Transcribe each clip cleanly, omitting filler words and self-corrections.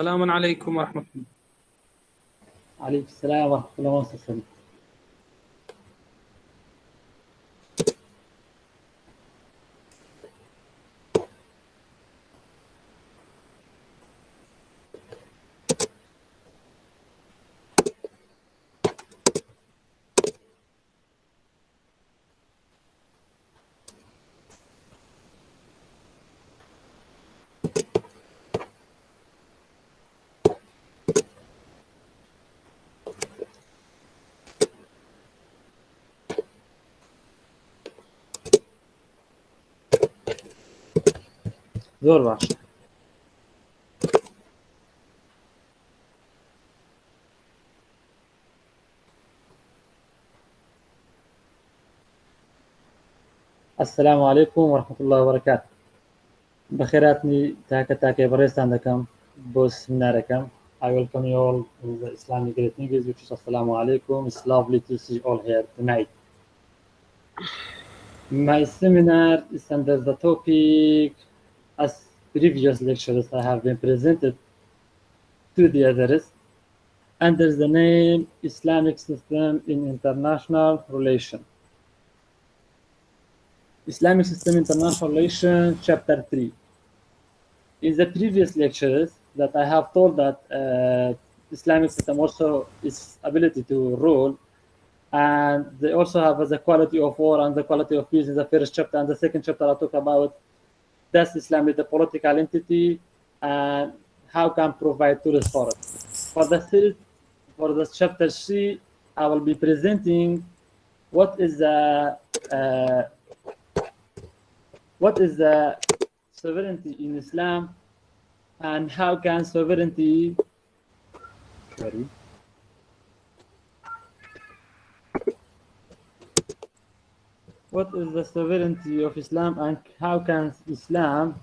السلام عليكم ورحمة الله. عليكم السلام ورحمة الله وبركاته. زور باش. السلام عليكم ورحمة الله وبركاته. بخيراتني تاكا بريستان دكم بوس مناركم. I welcome you all to the Islamic greetings, which is Assalamu alaikum. It's lovely to see you all here tonight. My seminar is under the topic, as previous lectures I have been presented to the others, under the name Islamic System in International Relations. Islamic System International Relations, Chapter 3. In the previous lectures that I have told that Islamic system also its ability to rule, and they also have the quality of war and the quality of peace in the first chapter, and the second chapter I talk about does Islam is the political entity and how can provide tools for it. For the chapter 3, I will be presenting what is the sovereignty in Islam and how can sovereignty what is the sovereignty of Islam and how can Islam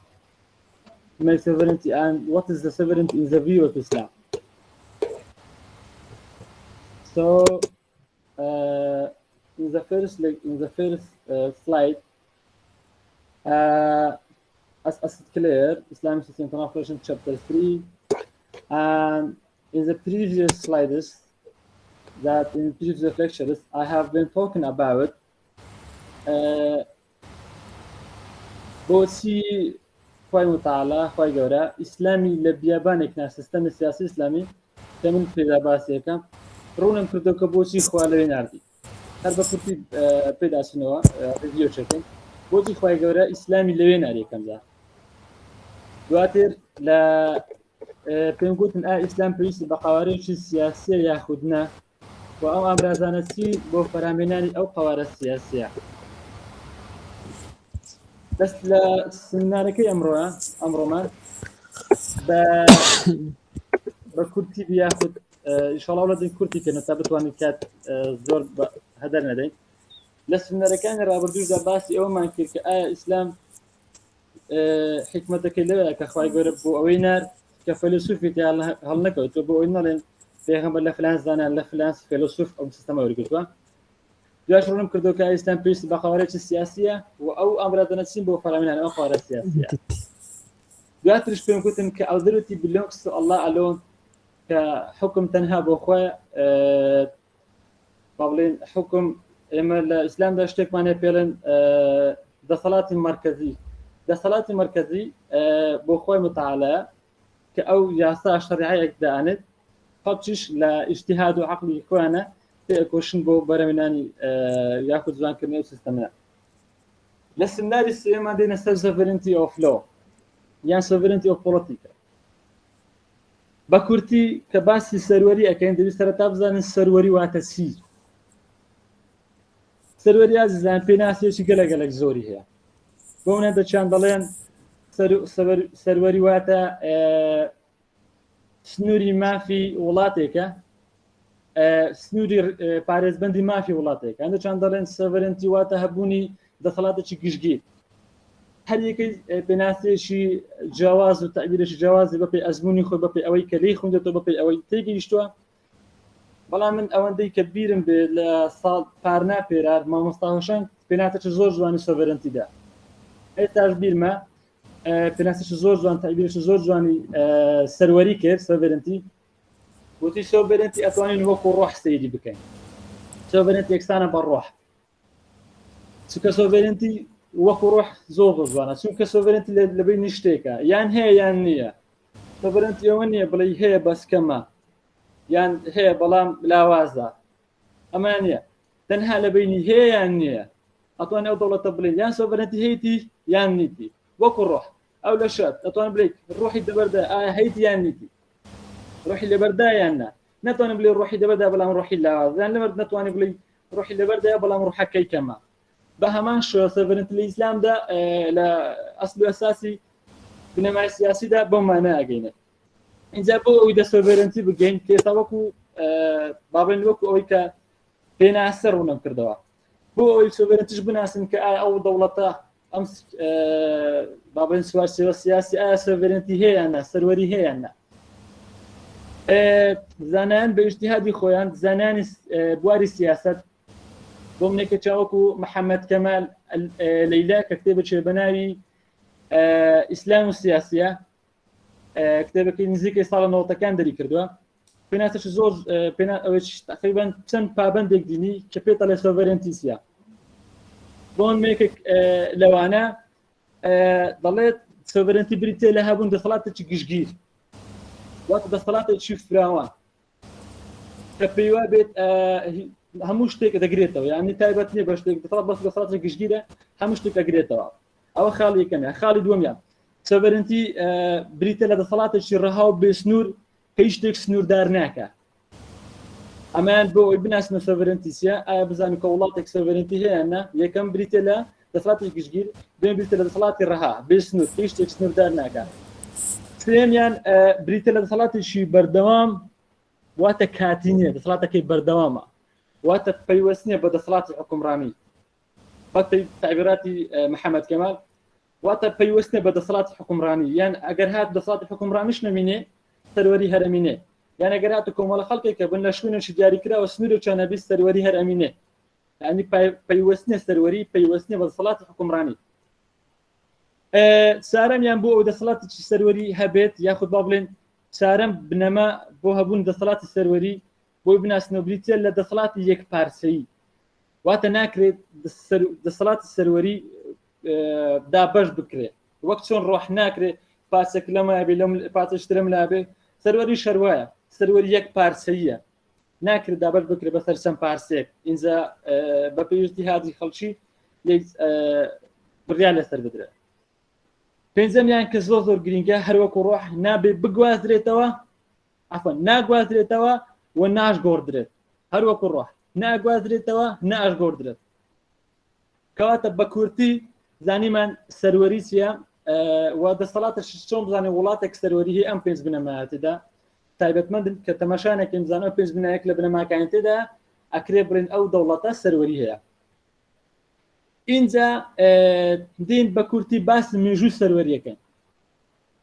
make sovereignty, and what is the sovereignty in the view of Islam. So in the first slide, as it's clear, Islamic System International Relations, Chapter 3, and in the previous slides, that in previous lectures, I have been talking about بۆچی خۆی متعالی خۆی گەورە ئیسلامی لە بیابانێکنا سیستەمی سیاسی ئیسلامی کە من پێدا باسیەکەم ڕوونم کردو کە بۆچی خوا لەوێ ناردی هەر بە کورتی پێداچنەوە ڤیدیۆ چەکەین بۆچی خۆی گەورە ئیسلامی لەوێ ناری یەکەم جار دواتر لە پێم گوتن ئیسلام پێویستی بە قاوارەیەکی سیاسیە یاخودنا و ئەو ئامرازانە چی بۆ فەرهەمێنانی ئەو قاوارە سیاسیە. دەست لە سمینارەکەی ئەمڕۆمان بە کورتی بیاخود ئینشاڵڵا وڵاتین کورتی کەن تا بتوانین کات زۆر هەدەر نەدەین. لە سمینارەکانی ڕابردوودا باسی ئەومان کرد کە ئایا ئیسلام حکمەتەکەی لەوەیە کە خوای گەورە بۆ ئەوەی نار کە فەیلسوفێکی هەڵ نەکەوتووە بۆ ئەوەی نەڵێن پێغەمبەر لە فلان زانان لە فلان فەیلسوف ئەو سیستەمە وەرگرتووە. دوای ڕوونم کردو کە ئیسلام پێویستی بە قاوارەیەکی سیاسیە و ئەو ئەمرادەنە چین بۆ فەرهەمێنانی ئەو قاوارە سیاسیە. دواترش پێم گوتن کە authority belongs to Allah alone، کە حکم تەنها بۆ خۆی بڵێن حکم ئێمە لە ئیسلامدا شتێکمانێ پێڵێن دەسەڵاتی مەرکەزی بۆ خۆی متعالە کە ئەو یاسا شەریعەیەک دائنێت خەڵکیش لە ئیجتیهاد و عەقلی خۆیانە پێکۆشن بۆ بەرهەمێنانی یاخود جوانکردنی ئەو سیستەمە. لە سمیناری سێمان دێنە سەر sovereignty of law یان sovereignty of politics. بە کورتی کە باسی سەروەری ئەکەین دەویست سەرەتا بزانین سەروەری واتە چی. سەروەری ئازیزان پێناسیەکی گەلەگەلێک زۆری هەیە. بۆ منە دەچیان دەڵێن سەروەری واتە سنووری مافی وڵاتێکە، سنووری پارێزبەندی مافی وڵاتێک، هەندێکیان دەڵێن sovereignty واتە هەبوونی دەسەڵاتێکی گشتگیر. هەر یەکەی پێناسیەکی جیاواز و تەعبیرێکی جیاوازی بەپێی ئەزمموی خۆی بەپێی ئەوەی کە لێی خوێندێتەوە بەپێی ئەوەی تێگەیشتووە. بەڵام من ئەوەندەی کە بیرم بێ لە ساڵ پارنا پێرار مامۆستاهۆشان پێناتێکی زۆر جوانی sovereigntyدا. ئێستاش بیرمە پێناسیش زۆر جوان تعبیرش زۆر جوانی سەروەری کرد سۆڤێرنتی وتی سۆڤێرنتی ئەتوانین وەکو ڕۆح سەیری بکەین سۆڤێرنتی یەکسانە بە ڕۆح چونکە سۆڤێرنتی وەکو ڕۆح زۆر جوانە چونکە سۆڤێرنتی لەبینی شتێکە یان هەیە یان نییە سۆڤێرنتی ئەوە نییە بڵێ هەیە بەسکەمە یان هەیە بەڵام لاوازە ئەمان نییە تەنها لەبینی هەیە یان نییە ئەتوانێت ئەو دەوڵەتە بڵێن یان سۆڤێرنتی هەیەی یان نیتی وەکو ڕۆح ئەو لە شەت ئەتوان بڵێت ڕۆحی دەبەردە ئایا هەیەی یان نیتی ڕۆحی لەبەردا یان نا ناتوانم بڵێ ڕۆحی دەبەردا بەڵام ڕۆحی لاوازە یان لەبەر ناتوانێت بڵێ ڕۆحی لەبەردایە بەڵام ڕۆحەکەی کەمە بە هەمان شێوە سۆڤێرنتی لە ئیسلامدا لە ئەسڵ و ئەساسی بنەمای سیاسیدا بەو مانە ئەگەینێت اینجا بۆ ئەوەی دە سۆڤێرنتی بگەین کێستا وەکو بابڵێن وەکو ئەوەی کە پێناسە ڕوونەم کردەوە بۆ ئەوەی سۆڤێرنتیش بناسن کە ئایا ئەو دەوڵەتە ئەم بابڵێن سوارچێوە سیاسی ئایا سۆڤێرنتی هەیە یان نا سەروەری هەیە یان نا زانایان بە ئیجتیهادی خۆیان زانانی بواری سیاست بۆ منێکە چاوەکو محەممەد کەمال لەیلا کە کتێبەچێ بە ناوی ئیسلام و سیاسیە کتێبەکەی نزیکەی ساڵە 90ەکان دەری کردووە پێناسەش زۆر تقریبان چەند پابندێک دینی کە پێتە لە سۆڤێرنتیسیە بۆن مێکێک لەوانە دەڵێت سۆڤێرنتی بریتێ لە هەبوون دەسەڵاتێکی گشتگیر واتە دەسەڵاتێکی فراوان کە پێیوا بێت هەموو شتێک دەگرێتەوە یعنی تایبەت نیە بە شتێک دەسەڵاتی گشتگیرە هەموو شتێک دەگرێتەوە ئەوە خاڵی یەکەمە خاڵی دووەمیان سۆڤێرنتی بریتە لە دەسەڵاتێکی ڕەها و بێسنوور کە هیچ شتێک سنووردار ناکە ئەمان بۆ ئەوی بناسنە سۆڤێرنتیسیە ئایا بزانین کە وڵاتێک سۆڤێرنتی هەیە نا یەکەم بریتە لە دەسەڵاتی گشتگیر دوێم بریتە لە دەسەڵاتی ڕەها بێسنوور کە هیچ شتێک سنووردار ناکە سێمیان بریتە لە دەسەڵاتێکی بەردەوام واتە کاتی نییە دەسەڵاتەکەی بەردەوامە واتە پەیوەست نییە بە دەسەڵاتی حکومڕانی واتە تعبیراتی محەممەد کەمال واتە پەیوەست نییە بە دەسەڵاتی حکومڕانی یان ئەگەر هات دەسەڵاتی حکومڕانیش نەمینێ سەروەری هەرەمینێ یان ئەگەر هات کۆمەڵە خەڵکێکە بن لە شوێنێکی دیاریکراوە سنوورێکیان بیست سەروەری هەرەمینێ ینی پەیوەست نییە سەروەری پەیوەست نییە بە دەسەڵاتی حکومڕانی چارەمیان بۆ ئەو دەسەڵاتێکی سەروەری هەبێت یاخود با بڵێن چارەم بنەما بۆ هەبوون دەسەڵاتی سەروەری بۆی بناسنەوە بریتە لە دەسەڵاتی یەکپارچەیی واتە ناکرێت دەسەڵاتی سەروەری دابەش بکرێت وەک چۆن ڕۆح ناکرێت پارچەک لەمە بێ لەم پارچەشترم لابێ سەروەری شەروایە سەروەری یەک پارچەیە ناکرێت دابەش بکرێت بەسەر چەند پارچێک اینجا بە پێویستی هادی خەڵکی بڕیان لەسەر بدرێت پێنجەمیان کە زۆر گرینگە هەروەکو ڕۆح نابێ بگوازرێتەوە عەفوەن ناگوازرێتەوە و ناشگۆڕدرێت هەروەکو ڕۆح ناگوازرێتەوە ناشگۆڕدرێت کەواتە بە کورتی زانیمان سەروەری چیە و دەسەڵاتش چۆن بزانێت وڵاتێک سەروەری هەیە ئەم پێنج بنەمایەتێدا تایبەتمەندن کە تەماشانێکی بزانەوە پێنج بنایەک لە بنەماکانی تێدا ئەکرێ بڵێن ئەو دەوڵەتە سەروەری هەیە اینجا دین بە کورتی باسی مێژووی سەروەریەکەن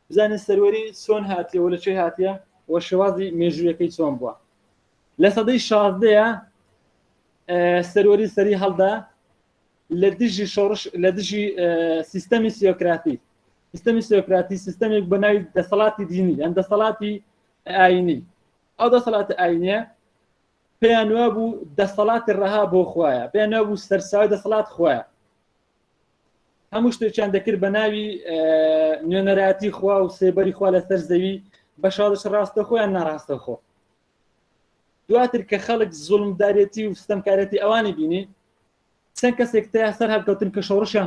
بزانین سەروەری چۆن هاتیە و لە چێ هاتیە و شێوازی مێژوویەکەی چۆن بووە لە سەدەی 16ەیە سەروەری سەری هەڵدا لە دژی شۆڕش لە دژی سیستەمی سیۆکراتی سیستەمێک بە ناوی دەسەڵاتی دینی یان دەسەڵاتی ئاینی ئەو دەسەڵاتی ئاینیە پێیان وە بوو دەسەڵاتی ڕەها بۆ خوایە پێیان وە بوو سەرساوی دەسەڵات خوایە هەموو شتێکیان دەکرد بە ناوی نوێنەرایەتی خوا و سێبەری خوا لەسەر زەوی بە شادش ڕاستە خۆیان ناڕاستە خۆ دواتر کە خەڵک زوڵمدارێتی و ستەمکارەتی ئەوانی بینی چەند کەسێک تیا سەر هەڵکەوتن کە شۆڕشیان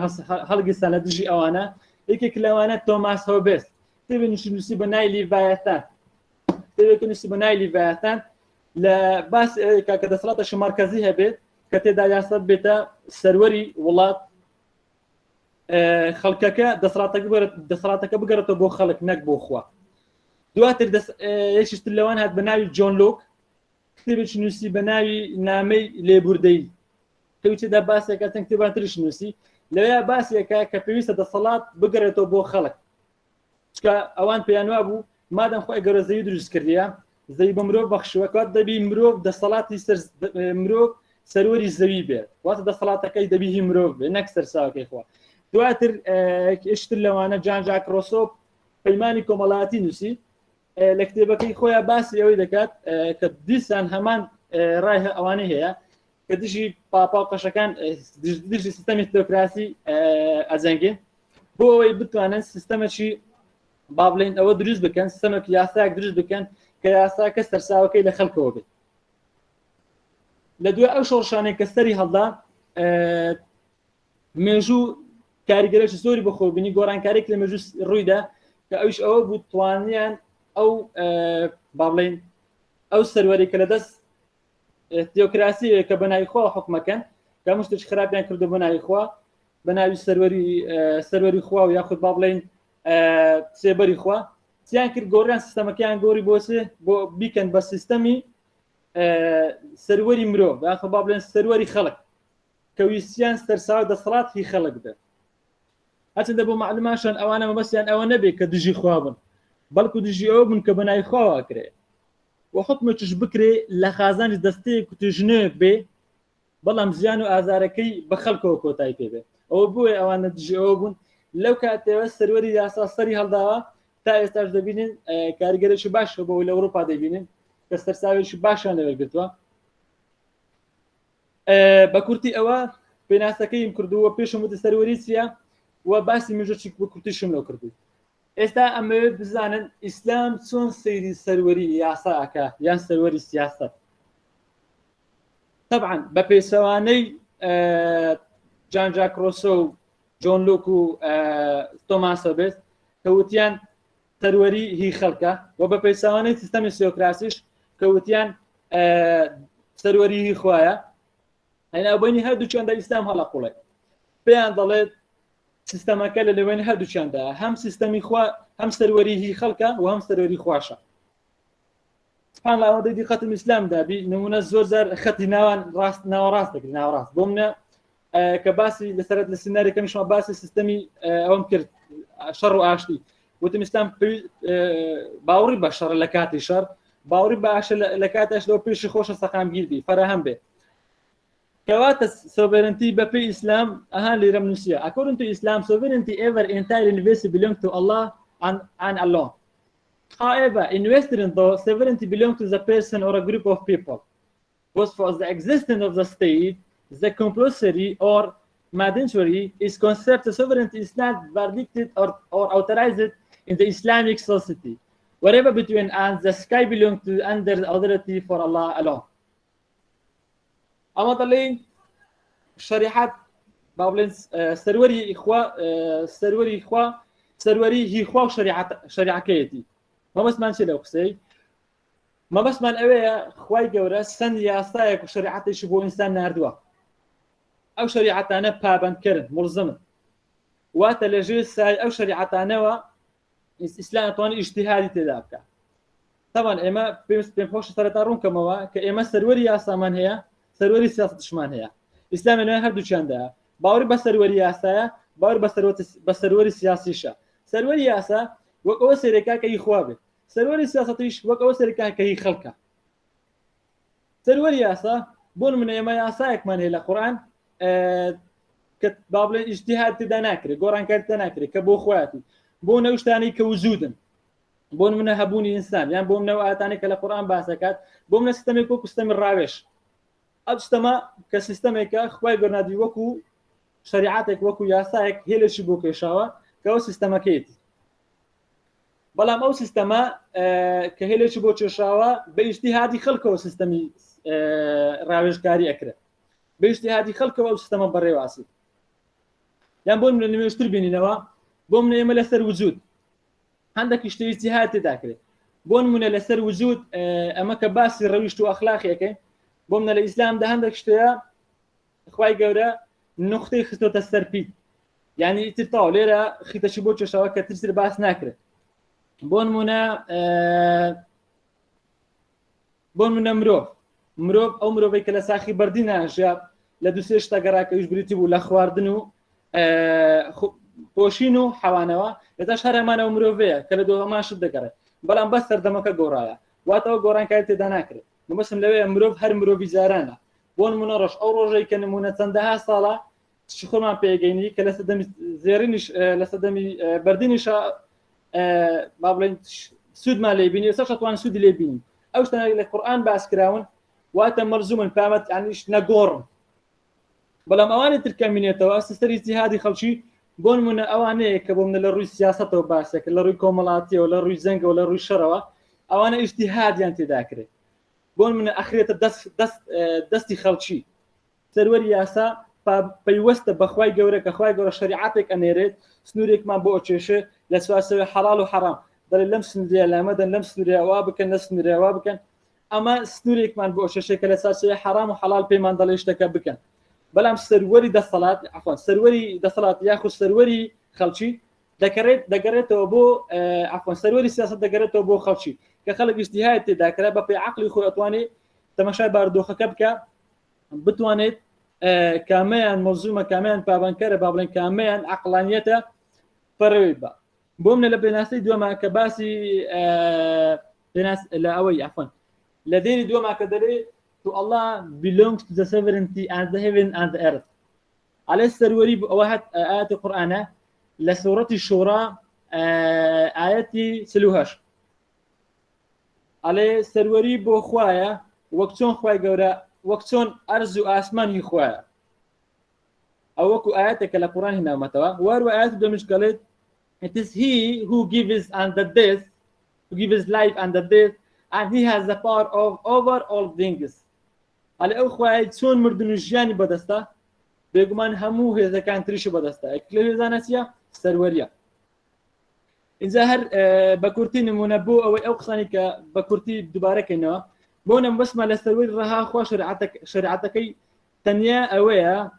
هەڵگیستان لە دژی ئەوانە یەکێک لەوانە تۆماس هۆبێس کتێبێکی نووسی بە ناوی لیڤایەتان کتێبێکی نووسی بە ناوی لیڤایەتان لە باسی ئەوەیە کە دەسەڵاتێکی مەرکەزی هەبێت کە تێدا یاسەت بێتە سەروەری وڵات خەڵکەکە دەسەڵاتەکە بگەڕێتەوە بۆ خەڵک نەک بۆ خوا دواتر یەکیشتر لەوان هات بە ناوی جۆن لۆک کتێبێکی نووسی بە ناوی نامەی لێبوردەیی کەوتێدا باسێکە چەند کتێبان تریش نووسی لەوەیە باسێکە کە پێویستە دەسەڵات بگەڕێتەوە بۆ خەڵک چکە ئەوان پێیان وا بوو مادەم خۆی گەورە زەوی دروست کردیە زەوی بە مرۆڤ بەخشووە کات دەبی مرۆڤ دەسەڵاتی مرۆڤ سەروەری زەوی بێت واتە دەسەڵاتەکەی دەبی هی مرۆڤ بێ نەک سەرساوەکەی خوا دواتر اشتر لەوانە جان ژاک ڕۆسۆ پەیمانی کۆمەڵایەتی نووسی لە کتێبەکەی خۆیان باسی ئەوەی دەکات کە دیسان هەمان ڕای ئەوانەی هەیە کە دژی پاپاقەشەکان دژی سیستەمی تۆکراسی ئەجەنگێن بۆ ئەوەی بتوانن سیستەمەکی با بڵێن ئەوە دروست بکەن سیستەمێک یاساک دروست بکەن کە یاساکە سەرساوەکەی لە خەڵکەوە بێت لە دوای ئەو شۆڕشانەی کە سەری هەڵدا مێژوو کاریگەرێکی زۆری بەخۆبینی گۆڕانکارێک لە مێژوو ڕوویدا کە ئەوش ئەوە بوو توانیان ئەو با بڵێن ئەو سەروەری کە لەدەست تیۆکراسی کە بەناوی خوا حکومەکەن کە مشتش خراپیان کردو بەناوی خوا بەناوی سەروەری خوا و یاخود با بڵێن سێبەری خوا چیان کرد گۆڕیان سیستەمەکەیان گۆڕی بۆ بیکەن بە سیستەمی سەروەری مرۆڤ یاخود با بڵێن سەروەری خەڵک کە ویستیان سەرساوی دەسەڵات هی خەڵک بێت هەچەندە بۆ معلوماشان ئەوانە مەبەستیان ئەوە نەبێت کە دژی خوا بن بەڵکو دژی ئەوە بوون کە بەناوی خواوە کرێ و حکمێکیش بکرێ لە خازانی دەستەیەک و توژنەیەک بێ بەڵام زیان و ئازارەکەی بە خەڵکەوە کۆتایی پێ بێ ئەوە بۆیە ئەوانە دژی ئەوە بوون لەو کاتێوە سەروەری یاسا سەری هەڵداوە تا ئێستاش دەبینن کاریگەرێکی باش بۆ لە ئەوروپا دەبینن کە سەرساوێکی باشیان لەوەرگرتووە بە کورتی ئەوە پێناسەکەیم کردووە پێشم وتە سەروەری چییە و باسی مێژووی بە کورتیشم لەو کردو ئێستا ئەمەوێت بزانن ئیسلام چۆن سەیری سەروەری یاساکە یان سەروەری سیاست طبعا بە پێچەوانەی جان ژاک ڕۆسۆ و جۆن لۆک و تۆماس هۆبێس کە وتیان سەروەری هی خەڵکە و بە پێچەوانەی سیستەمی تیۆکراسیش کە وتیان سەروەری هی خوایە هەنا بینی هەردووچیاندا ئیسلام هەڵەقوڵێ پێیان دەڵێت سیستەمەکە لە لەوێنی هەردووچیاندا هەم سیستەمی خوا هەم سەروەری هی خەڵکە و هەم سەروەری خواشە سبحان الله ئەوەندەی دیقەتم ئیسلامدا بی نمونە زۆر جار خەتی ناوان ناوەڕاست دەکرێت ناوەڕاست بۆ منە کە باسی لەسەرەت لە سیناریەکەمیشمە باسی سیستەمی ئەوەم کرد شەڕ و ئاشتی وتم ئیسلام باوەڕی بە شەڕ لە کاتی شەڕ باوەڕی بە ئاشە لە کاتەش لەوە پێشی خۆشە سەقامگیر بی فەرەهەم بێ کەواتە sovereignty بە پێی ئیسلام ئەهان لێرەم نووسیە according to Islam sovereignty ever entire universe belong to Allah and alone. However, in Western though, sovereignty belongs to the person or a group of people. Because for the existence of the state, the compulsory or mandatory is concept of sovereignty is not verdicted or authorized in the Islamic society. Whatever between and the sky belongs to under the authority for Allah alone. ئەمە دەڵێن شەریعەت با بڵێن سەروەری هی خوا و شەریعەکەیەتی مەبەستمان چێ لەو قسەی مەبەستمان ئەوەیە خوای گەورە سەند یاسایەک و شەریعەتێکی بۆ ئینسان ناردووە ئەو شەریعەتانە پابەندکردن مڵزمن واتە لەژێر سای ئەو شەریعەتانەوە ئیسلام ئەتوانێت ئیجتیهادی تێدا بکات طبعا ئێمە پێم خۆشە سەرەتا ڕوونکەمەوە کە ئێمە سەروەری یاسامان هەیە سەروەری سیاستشمان هەیە ئیسلام لەوێ هەردووچیاندایە باوەڕی بە سەروەری یاسایە باوەڕ بە سەروەری سیاسیشە سەروەری یاسا وەک ئەوە سەرێکا کە هی خوا بێت سەروەری سیاسەتیش وەک ئەوە سەرێکا کە هی خەڵکە سەروەری یاسا بۆ نمونە ئێمە یاسایەکمان هەیە لە قورئان کە با بڵێن ئیجتیهاد تێدا ناکرێت گۆڕانکاری تێدا ناکرێت کە بۆ خۆیاتی بۆ نەو شتانەی کە وجودن بۆ نمونە هەبوونی ئینسان یان بۆ منەوە ئاەتانێک کە لە قورئان باسەکات بۆ منە سیستەمێک وەکو سیستەمی ڕاوێژ ئەو سیستەمە کە سیستەمێکە خوای گەورەنادی وەکو شەریعەتێک وەکو یاسایەک هێلەشی بۆ کێشاوە کە ئەو سیستەمەکەیەتی بەڵام ئەو سیستەمە کە هێلێکی بۆ کێشاوە بە ئیجتیهادی خەڵکەوە سیستەمی ڕاوێژکاری ئەکرێت بە ئیجتیهادی خەڵکەوە ئەو سیستەمە بەڕێواسیت یان بۆ منە نوێژتر بینینەوە بۆ منە ئێمە لەسەر وجود هەندێک شتێ ئیجتیهاد تێدا کرێت بۆ نمونە لەسەر وجود ئەمە کە باسی ڕەویشت و ئەخلاقیەکەی بۆ منە لە ئیسلامدا هەندێک شتەیە خوای گەورە نقطەی خستۆتە سەرپی یعنی ئیتر تاو لێرە خیتەشی بۆ کێشاوە کە ترسر باس ناکرێت بۆ نمونە مرۆڤ ئەو مرۆڤی کە لە ساخی بەردی ناژیا لە دووسێ شتە گەڕاکەویش بریتی بوو لە خواردن و پۆشین و حەوانەوە لەتاش هەرەمانەوە مرۆڤەیە کە لە دۆ هەمان شت دەگەڕێت بەڵام بەس سەردەمەکە گۆڕایە واتەوە گۆڕانکاری تێدا ناکرێت مەبەستم لەوەیە مرۆڤ هەر مرۆڤی جارانە بۆ نمونە ڕۆژ ئەو ڕۆژەی کە نمونە چەندەها ساڵە خۆمان پێگەینی کە لە سەدەمی زێڕینیش لە سەدەمی بەردینیش با بڵێن سوودمان لێ بینی سەر شتوان سوودی لێ بینی ئەو شتانە لە قورئان باس کراون واتە مەرزومن پامەت یعنیش نەگۆڕن بەڵام ئەوانە ترکە مینێتەوە سەری جیهادی خەڵکی بۆ نمونە ئەوانەیە کە بۆ منە لە ڕووی سیاسەتەوە باسێک لە ڕووی کۆمەڵاتیەوە لە ڕووی زەنگەوە لە ڕووی شەڕەوە ئەوانە ئیجتیهادیان تێدا کرێت بۆ منە ئەخرێتە دەستی خەڵکی سەروەری یاسا پەیوەستە بەخوای گەورە کە خوای گەورە شریعەتێک ئەنێرێت سنوورێکمان بۆ ئەچێشێ لە سواسەوەی حەڵال و حەرام دەڵێ لەم سنوورە لامەدەن لەم سنوورە ئەوا بکەن لە سنوورە ئەوا بکەن ئەمە سنوورێکمان بۆ ئەچێشێ کە لە سواسەوەی حەرام و حەڵال پێیمان دەڵێ شتەکە بکەن بەڵام سەروەری دەسەڵات عەفوان سەروەری دەسەڵات یاخود سەروەری خەڵکی دەگەڕێتەوە بۆ عەفوان سەروەری سیاسەت دەگەڕێتەوە بۆ خەڵکی کە خەڵک ئیجتیهاد تێدا کرا بە پێی عەقلی خۆی ئەتوانێت تەماشای بارودۆخەکە بکە بتوانێت کامیان مەزومە کامیان پابندکەرە با بڵێن کامیان عەقلانیەتە پەرەوەی بە بۆ منە لە پێناسەی دووەما کە باسی لە ئەوەی عەفوان لە دێری دووەما کە دەڵێت to Allah belongs to the sovereignty and the heaven and the earth. على السروري بواحد آيات القرآن لسورة الشورى آياتي سلوهاش على السروري بخوايا وقتون خواي جورا وقتون أرزو آسمان يخوايا أو وكو آياتك القرآن هنا متوا وارو آيات دمش قالت it is he who gives and the death who gives life and the death and he has the power of over all things على أو خواي تون مردن جياني بدستا بيجمان همو هذا كان تريش بدستا كل هذا نسيا سروريا إن ظهر بكورتي نمونبو أو أقصاني كبكورتي دوباره كنا بونا بسمة لسروري رها خوا شريعتك تنيا أويا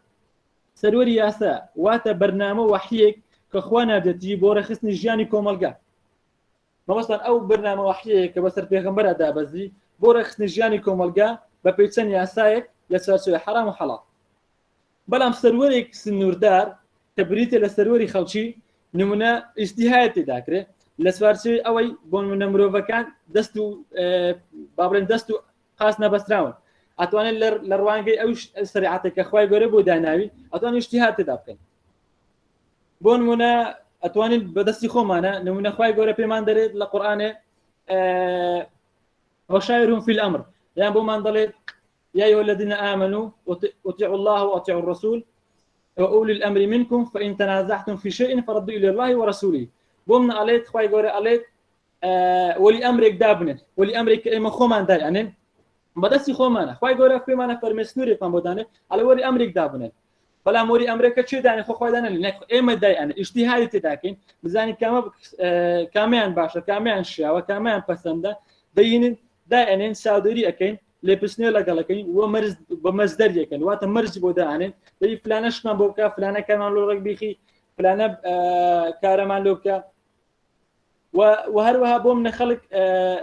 سروري ياسا واتا برنامج وحيك كخوانا بدتي بورا خصني جياني كومالجا ما مثلا أو برنامج وحيك كبصر بيغمبر أدا بزي بورا خصني جياني كومالجا بپیچن یاسایک لسواسوی حرام و حلال بلام سرورێک سنووردار کە بریتە لە سەروەری خەڵکی نمونە ئیجتیهاد تێدا کرێ لە سوارچەوەی ئەوەی بۆ نمونە مرۆڤەکان دەست و با بڵێن دەست و قاس نەبەستراون ئەتوانێت لە ڕوانگەی ئەو شریعەتێک کە خوای گەورە بۆ داناوی ئەتوانێت ئیجتیهاد تێدا بکەین بۆ نمونە ئەتوانین بەدەستی خۆمانە نمونە خوای گەورە پێمان دەرێت لە قورئانێ وشاورهم في الأمر يعني بومان ضليت يا أيها الذين آمنوا أطيعوا الله وأطيعوا الرسول وأولي الأمر منكم فإن تنازعتم في شيء فردوا إلى الله ورسوله بومن عليت خواي قوري عليت ولي أمرك دابنه ولي أمرك إما خومان دا يعني بدسي خومانه خواي قوري في مانا فرمسنوري كان بودانه على ولي أمرك دابنه فلا موري أمريكا شو داني خو خواي دانه لأنك إما دا يعني اجتهادي تداكين بزاني كامان باشا كامان شاوة كامان بسنده دين دائما سعودي أكين لبسني لقالكين ومرز بمصدر يكين وقت مرز بودانين دي فلانش كان بوكا فلانة كمان لورك بيخي فلانة كارمان لوكا وهروها بوم نخلق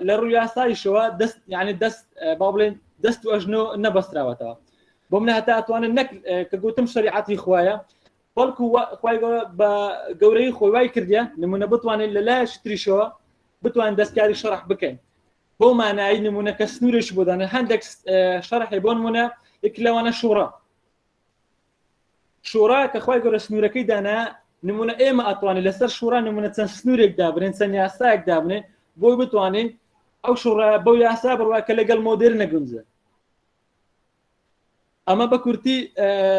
للرياسة شوا دست يعني دست بابلين دست وأجنو نبصرة وتوا بوم نهتا أتوان النك كقولتم شريعتي خوايا فالكو خوايا بجوري خواي كرديا لما بتوان لا شتري شوا بتوان دست كاري شرح بكين بو معنى نمونه كسنورش بودن هندك شرح بون منا اكلوانا شورا كخوي غور سنوركي دانا نمونه ايما اطواني لسر شورا نمونه تسنورك دابرين سنياساك دابني بو بتوانين او شورا بو ياسا بروا كلغل مودرن غنزه اما بكورتي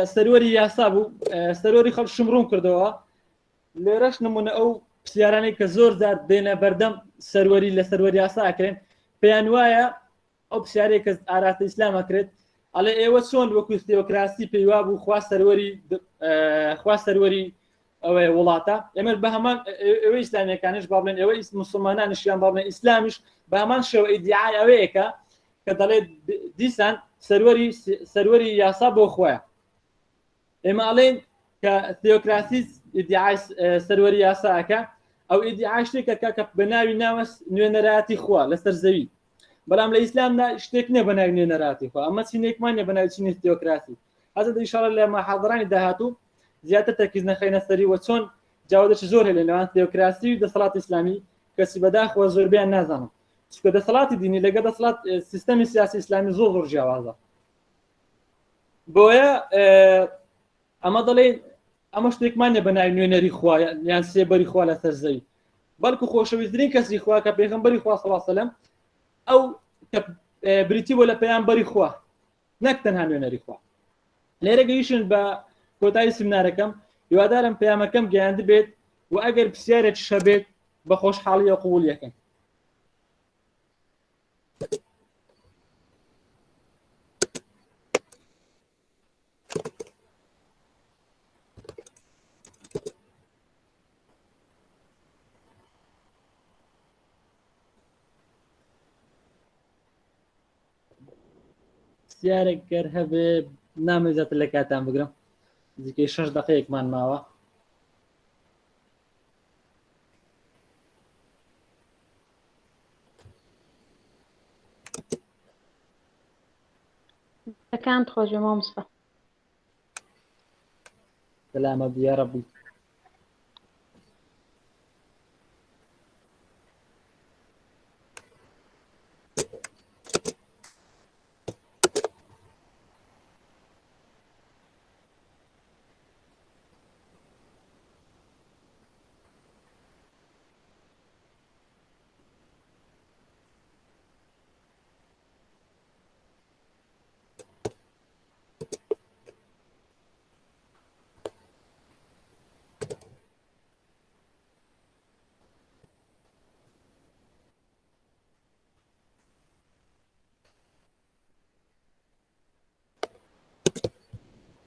سروري ياسابو سروري خل شمرون كردوا ليرش نمونه او سياراني كزور زار بين بردم سروري لسروري ياسا اكرين بيانوايا أو بشارك أراد الإسلام أكرد على إيوسون وكوس ديمقراطي بيواب وخواس سروري أو ولاتا يمر بهمان أو إسلامي كانش بابلن أو مسلمانان إشيان بابلن إسلامش بهمان شو إدعاء أويكا كدلت ديسان سروري ياساب وخوا إما علين كثيوقراطي إدعاء سروري ياساكا أو إدعاء شركة كبناوي ناوس نيونراتي خوا لسرزوي بلام الإسلام اشتكنا بناوي نيونراتي خوا أما سينيك مانيا بناوي سيني ثيوقراطي هذا إن شاء الله لما حاضرين دهاتو زيادة تركيزنا خينا سري وتشون جاودش زور لأنه ثيوقراطي وده صلاة إسلامي كسي بداخ وزور بيان نازم كده صلاة ديني لقد صلاة السيستم السياسي الإسلامي زور جوازه بويا ئەمە دەڵێن ئەمە شتێکمانە بەناوی نوێنەری خوا یان سێبەری خوا لە سەر زەوی بەڵکو خۆشەویستترین کەسی خوا کە پێغەمبەری خوا صلی الله علیه وسلم ئەو کە بریتی بۆ لە پەیامبەری خوا نەک تەنها نوێنەری خوا لێرە گەیشتن بە کۆتایی سمینارەکەم هیوادارم پەیامەکەم گەیاند بێت و ئەگەر پرسیارێکی شەبێت بە خۆشحاڵی و قبول یەکەن پرسیارێک گەر هەبێ نامەوێت لە کاتان بگرم نزیکەی 6 دقەیەکمان ماوە كانت خوجة ما مصفى سلامة يا ربي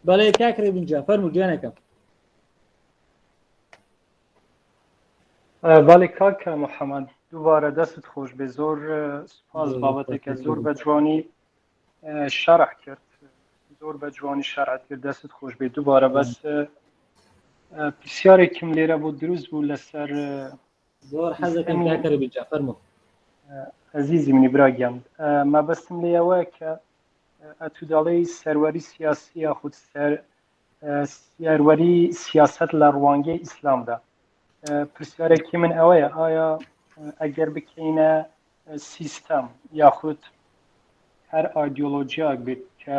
بەڵێ کاکرێ بنجا فەرموو گیانەکەم بەڵێ کاکە محەممەد دووبارە دەست خۆش بێ زۆر سوپاس بابەتێکە زۆر بە جوانی شەرح کرد زۆر بە جوانی شەرحت کرد دەست خۆش بێ دووبارە بەس پرسیارێکم لێرە بۆ دروست بوو لەسەر زۆر حەزەکەم کاکرێ بنجا فەرموو عزیزی منی براگیان مەبەستم لێەوەیە کە ئەتو دەڵێی سەروەری سیاسی یاخود سەروەری سیاست لە ڕوانگەی ئیسلامدا پرسیارێکی من ئەوەیە ئایا ئەگەر بکەینە سیستەم یاخود هەر ئایدیۆلۆژیاک بێت کە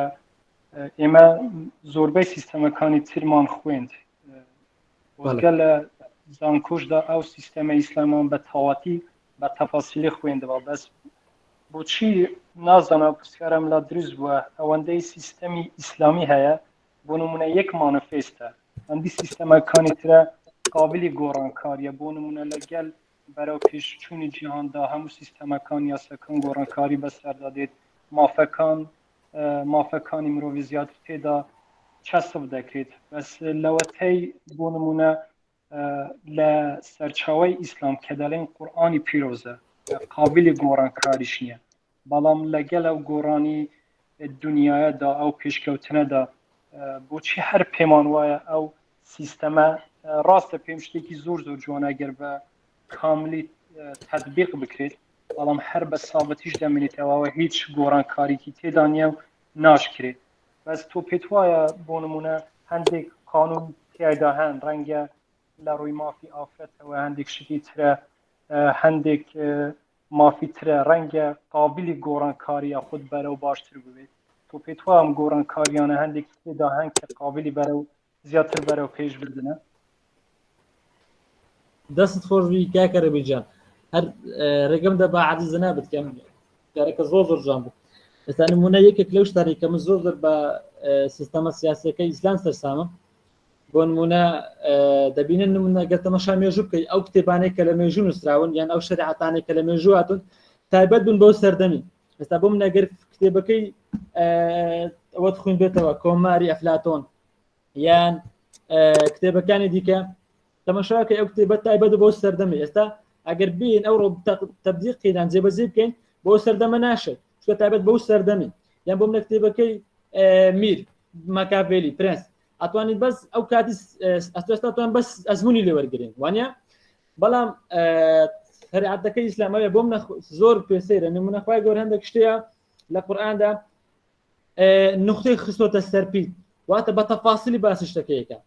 ئێمە زۆربەی سیستەمەکانی ترمان خوێند وەگە لە زانکۆشدا ئەو سیستەمە ئیسلامان بە تەواتی بە تەفاسیلی خوێندەوە بەس بۆچی نازانە پرسیارم لا دروست بووە ئەوەندەی سیستەمی ئیسلامی هەیە بۆ نمونە یەک مانفێستە ئەندی سیستەمەکانی ترە قابلی گۆڕانکاریە بۆ نمونە لەگەل بەرەو پێشچوونی جیهاندا هەموو سیستەمەکان یاسەکان گۆڕانکاری بەسەردا دێت مافەکانی مرۆڤی زیاتر تێدا چەسب دەکرێت بەس لەوەتەی بۆ نمونە لە سەرچاوەی ئیسلام کە دەڵێن قورئانی پیرۆزە قابلی گۆڕانکاریش نییە بەڵام لەگەل ئەو گۆڕانی دنیاەدا ئەو پێشکەوتنەدا بۆچی هەر پێمان وایە ئەو سیستەمە ڕاستە پێم شتێکی زۆر زۆر جوانەگەر بە کاملی تەطبیق بکرێت بەڵام هەر بە سابەتیش دەمێنێتەوە هیچ گۆڕانکاریکی تێدا نییە و ناشکرێت بەس تۆ پێت وایە بۆ نمونە هەندێک قانون تیایدا هەن ڕەنگە لە ڕووی مافی ئافرەتەوە هەندێک شتی ترە هەندێک مافی ترە ڕەنگە قابلی گۆڕانکاری خود بەرەو باشتر ببێت تۆ پێت وایە ئەم گۆڕانکاریانە هەندێک تێدا هەن کە قابلی بەرەو زیاتر بەرەو پێش بردنە دەست خۆشبی کاکەرە بێجان هەر ڕێگەم دە بە عەزیزە نابێت کەم کارەکە زۆر زۆر جوان بوو ئێستا نمونە یەکێک لەو شتانی کە من زۆر زۆر بە سیستەمە سیاسیەکەی ئیسلام سەرسامە بۆ نمونە دەبینن نمونە گەر تەماشا مێژوو بکەیت ئەو کتێبانەی کە لە مێژوو نووسراون یان ئەو شەریعەتانێک کە لە مێژوو هاتون تایبەت بن بەو سەردەمی ئێستا بۆ من ئەگەر کتێبەکەی ئەوەت خوێن بێتەوە کۆماری ئەفلاتۆن یان کتێبەکانی دیکە تەماشاکە ئەو کتێبەت تایبەت بۆ سەردەمی ئێستا ئەگەر بین ئەو ڕۆ تەبدیقیدان جێبەجێ بکەین بۆ سەردەمە ناشێت چکە تایبەت بەو سەردەمی یان بۆ منە کتێبەکەی میر ماکاڤێلی پرنس ئەتوانیت بەس ئەو کاتی ئەستاتوان بەس ئەزمموی لێوەرگرین وانە بەڵام شریعەتەکەی ئیسلامەوە بۆ منە زۆر پێسەیرە نمونە خوای گەورە هەندێک شتەیە لە قورئاندا نقطەی خستۆتە سەرپی واتە بە تەفاسیلی باسی شتەکەیەکە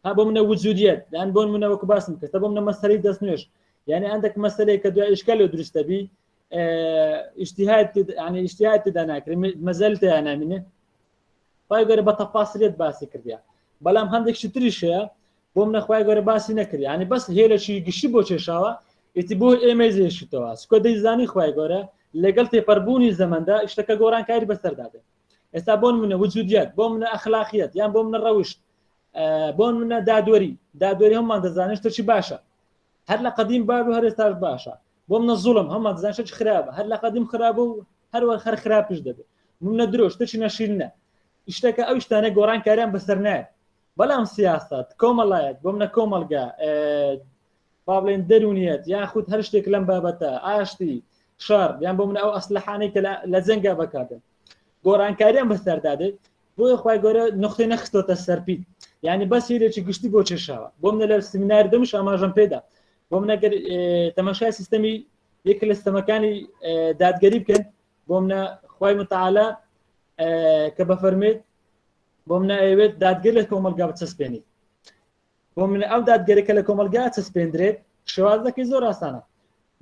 ها بۆ منە وجودیەت یان بۆ منە وەکو باسم کردە بۆ منە مەسەلەی دەستنوێژ یعنی ئەندێک مەسەلەیە کە دوای ئیشکال لێ دروستە بی اجتهاد تێدا ناکرێت مەزەل تێیان نامینێ خوای گەورە بە تەفاسیلێت باسی کردیا بەڵام هەندێکشی تریشەیە بۆ منە خوای گەورە باسی نەکرد ینی بەس هێلەشی گشتی بۆ چێشاوە ئیتی بۆ ئێمە زێشتەوە سکۆ دەیزانی خوای گەورە لەگەڵ تێپەربوونی زەمەندا شتەکە گۆڕانکاری بەسەردادێ ئێستا بۆن منە وجودیت بۆ منە ئەخلاقیەت یان بۆ منە ڕەوشت بۆن منە دادوەری هەممان دەزانێت شتێکی باشە هەر لە قەدیم باب و هەر ئێستاش باشە بۆ منە زوڵم هەممان دەزانێت شتێکی خراپە هەر لە قەدیم خراپە و هەروە هەر خراپش دەبێت منە درۆ شتێکی نەشیرنە شتەکە ئەو شتانە گۆڕانکاریان بەسەر نایەت بەڵام سیاست کۆمەڵایەت بۆ منە کۆمەڵگا با بڵێن دەرونیەت یاخود هەر شتێک لەم بابەتە ئاشتی شار یان بۆ منە ئەو ئەسلحانەی کە لە جەنگا بەکاتێت گۆڕانکاریان بەسەردادێت بۆیە خوای گەورە نقطەی نەخستۆتە سەرپیت یعنی بەس هێلێکی گشتی بۆ چێشاوە بۆ منە لە سمینار دەمش ئاماژەم پێدا بۆ منەگەر تەماشای سیستەمی یەک لە سیستەمەکانی دادگەری بکەن بۆ منە خوای متعالی کە بەفەرمێت بۆ منە ئەوێت دادگەر لە کۆمەلگا بچەسپێنی بۆ منە ئەو دادگەرێکە لە کۆمەلگا چەسپێندرێت شێوازەکەی زۆر ئاسانە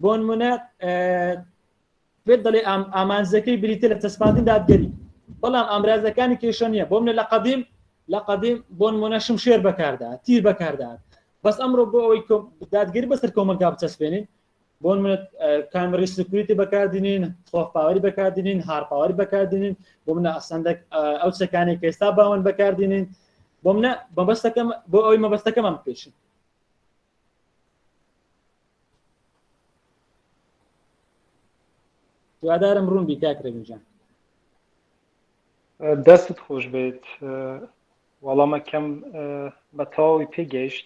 بۆ نمونە پێت دەڵێ ئامانزەکەی بریتە لە چەسپاندنی دادگەری بەڵام ئامرازەکانی کێشە نییە بۆ منە لە قەدیم بۆ نمونە شمشێر بەکاردا تیر بەکاردات بەس ئەمڕۆ بۆ ئەوەی دادگەری بەسەر کۆمەلگا بچەسپێنین بۆ منە کامێرای سکیوریتی بەکاردێنین سۆفت پاوەری بەکاردێنین هارد پاوەری بەکاردێنین بۆ منە ئەسەندەک ئەو چەکانی کە ئێستا باوەن بەکاردێنین بۆ منە مەبەستەکەم بۆ ئەوەی مەبەستەکەمان بکێشین دوادارم ڕوون بی کاکرێمیجان دەستت خۆش بێت وەڵامەکەم بە تەواوی پێگەیشت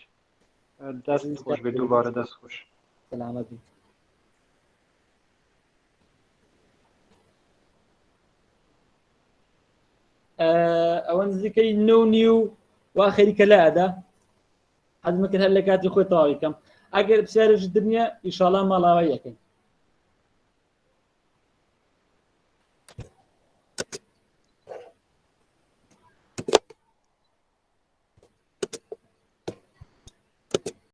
دەستت خۆش بێت دووبارە دەست خۆش سلامەت بی ئەوە نزیکەی 9:30 وا خەریکە لایەدا حەزم کرد هەر لە کاتی خۆی تەواوی کەم ئەگەر پرسیارێکی در نییە ئیشاڵا ماڵاوای یەکەین